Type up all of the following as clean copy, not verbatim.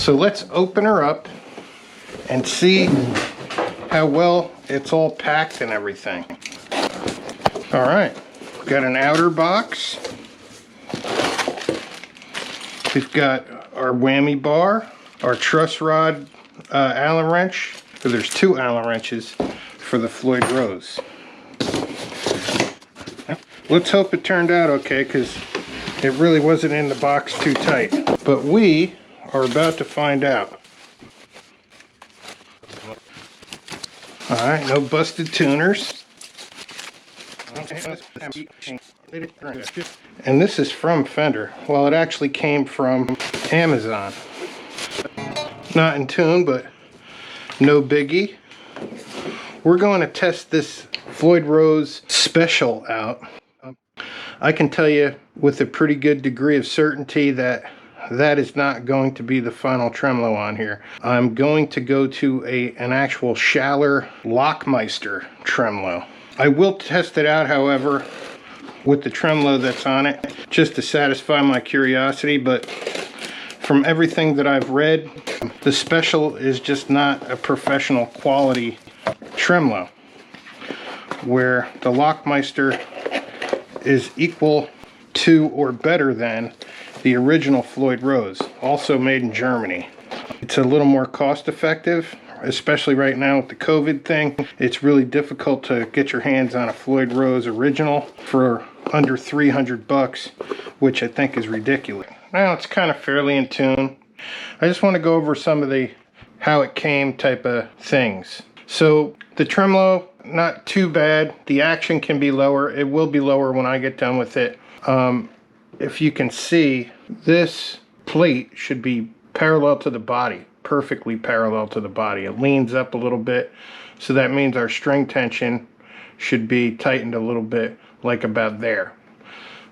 So let's open her up and see how well it's all packed and everything. All right, we've got an outer box. We've got our whammy bar, our truss rod Allen wrench. So there's 2 Allen wrenches for the Floyd Rose. Let's hope it turned out okay, because it really wasn't in the box too tight. But we are about to find out. Alright, no busted tuners. And this is from Fender. Well, it actually came from Amazon. Not in tune, but no biggie. We're going to test this Floyd Rose Special out. I can tell you with a pretty good degree of certainty that that is not going to be the final tremolo on here. I'm going to go to an actual Schaller Lockmeister tremolo. I will test it out, however, with the tremolo that's on it, just to satisfy my curiosity, but from everything that I've read, the Special is just not a professional quality tremolo, where the Lockmeister is equal to or better than the original Floyd Rose, also made in Germany. It's a little more cost effective, especially right now with the COVID thing. It's really difficult to get your hands on a Floyd Rose original for under 300 bucks, which I think is ridiculous. Now it's kind of fairly in tune. I just want to go over some of the how it came type of things. So the tremolo, not too bad. The action can be lower. It will be lower when I get done with it. If you can see, this plate should be parallel to the body, perfectly parallel to the body. It leans up a little bit, so that means our string tension should be tightened a little bit, like about there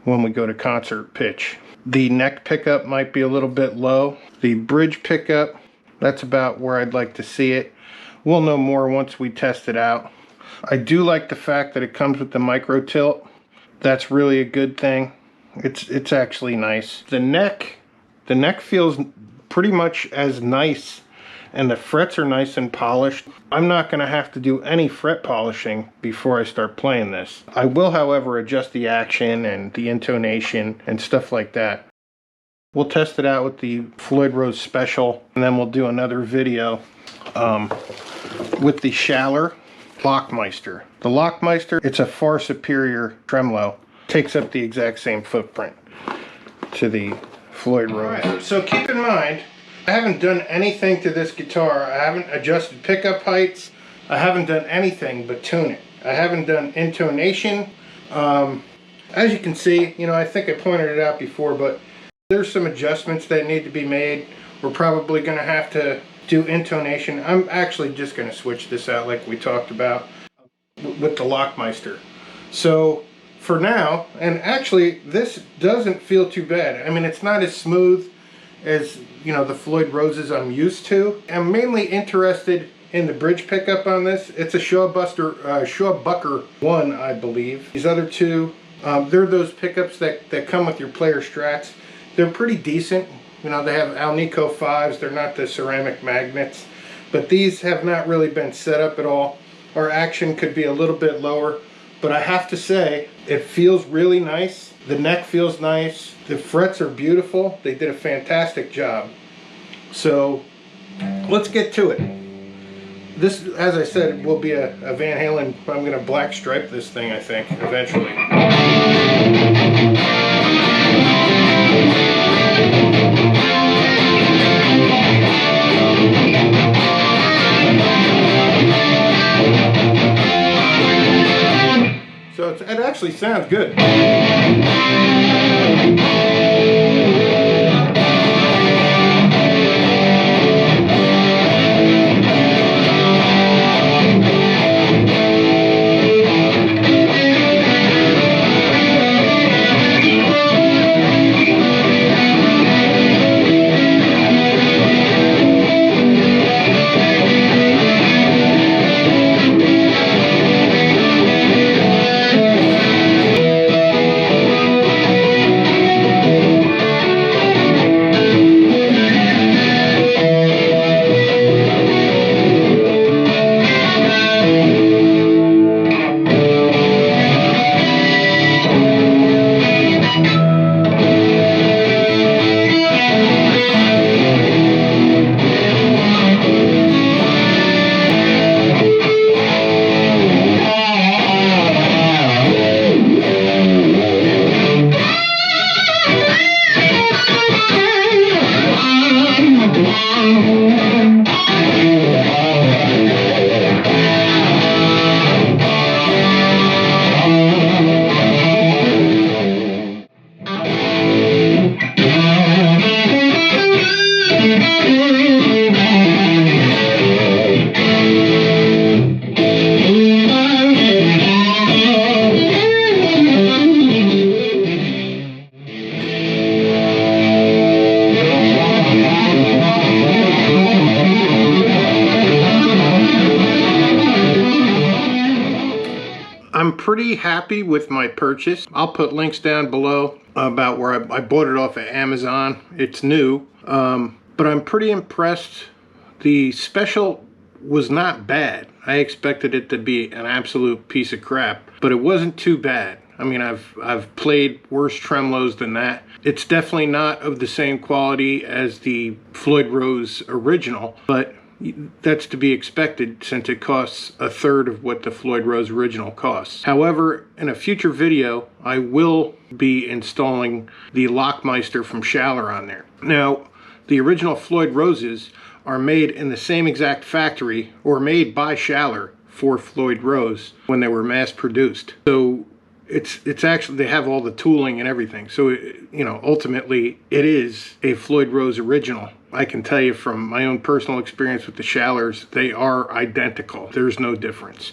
when we go to concert pitch. The neck pickup might be a little bit low. The bridge pickup, that's about where I'd like to see it. We'll know more once we test it out. I do like the fact that it comes with the micro tilt. That's really a good thing. It's actually nice. The neck feels pretty much as nice, and the frets are nice and polished. I'm not going to have to do any fret polishing before I start playing this. I will, however, adjust the action and the intonation and stuff like that. We'll test it out with the Floyd Rose Special, and then we'll do another video with the Schaller Lockmeister. The Lockmeister, it's a far superior tremolo. Takes up the exact same footprint to the Floyd Rose. Right, so keep in mind, I haven't done anything to this guitar. I haven't adjusted pickup heights. I haven't done anything but tune it. I haven't done intonation. As you can see, you know, I think I pointed it out before, but there's some adjustments that need to be made. We're probably going to have to do intonation. I'm actually just going to switch this out like we talked about with the Lockmeister. So for now, and actually this doesn't feel too bad. I mean, it's not as smooth as, you know, the Floyd Roses I'm used to. I'm mainly interested in the bridge pickup on this. It's a Shawbucker 1, I believe. These other two, they're those pickups that come with your Player Strats. They're pretty decent. You know, they have Alnico 5s. They're not the ceramic magnets, but these have not really been set up at all. Our action could be a little bit lower, but I have to say, it feels really nice. The neck feels nice. The frets are beautiful. They did a fantastic job. So let's get to it. This, as I said, will be a Van Halen. I'm going to black stripe this thing, I think, eventually. So it actually sounds good. I'm pretty happy with my purchase. I'll put links down below about where I bought it off of Amazon. It's new, but I'm pretty impressed. The special was not bad. I expected it to be an absolute piece of crap, but it wasn't too bad. I mean, I've played worse tremolos than that. It's definitely not of the same quality as the Floyd Rose original, but that's to be expected since it costs a third of what the Floyd Rose original costs. However, in a future video, I will be installing the Lockmeister from Schaller on there. Now, the original Floyd Roses are made in the same exact factory, or made by Schaller for Floyd Rose when they were mass produced. So it's actually, they have all the tooling and everything. So, you know, ultimately it is a Floyd Rose original. I can tell you from my own personal experience with the Schallers, they are identical. There's no difference.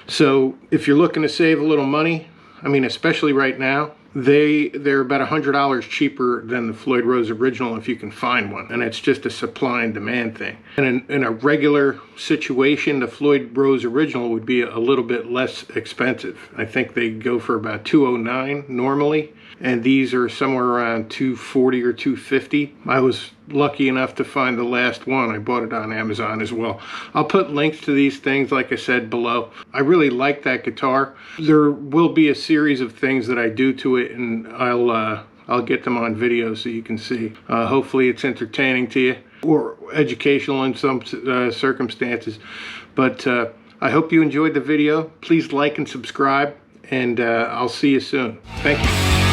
So if you're looking to save a little money, I mean, especially right now, they're about $100 cheaper than the Floyd Rose original if you can find one, and it's just a supply and demand thing. And in a regular situation, the Floyd Rose original would be a little bit less expensive. I think they go for about $209 normally, and these are somewhere around $240 or $250. I was lucky enough to find the last one. I bought it on Amazon as well. I'll put links to these things, like I said, below. I really like that guitar. There will be a series of things that I do to it, and I'll get them on video so you can see. Hopefully it's entertaining to you, or educational in some circumstances. But I hope you enjoyed the video. Please like and subscribe, and I'll see you soon. Thank you.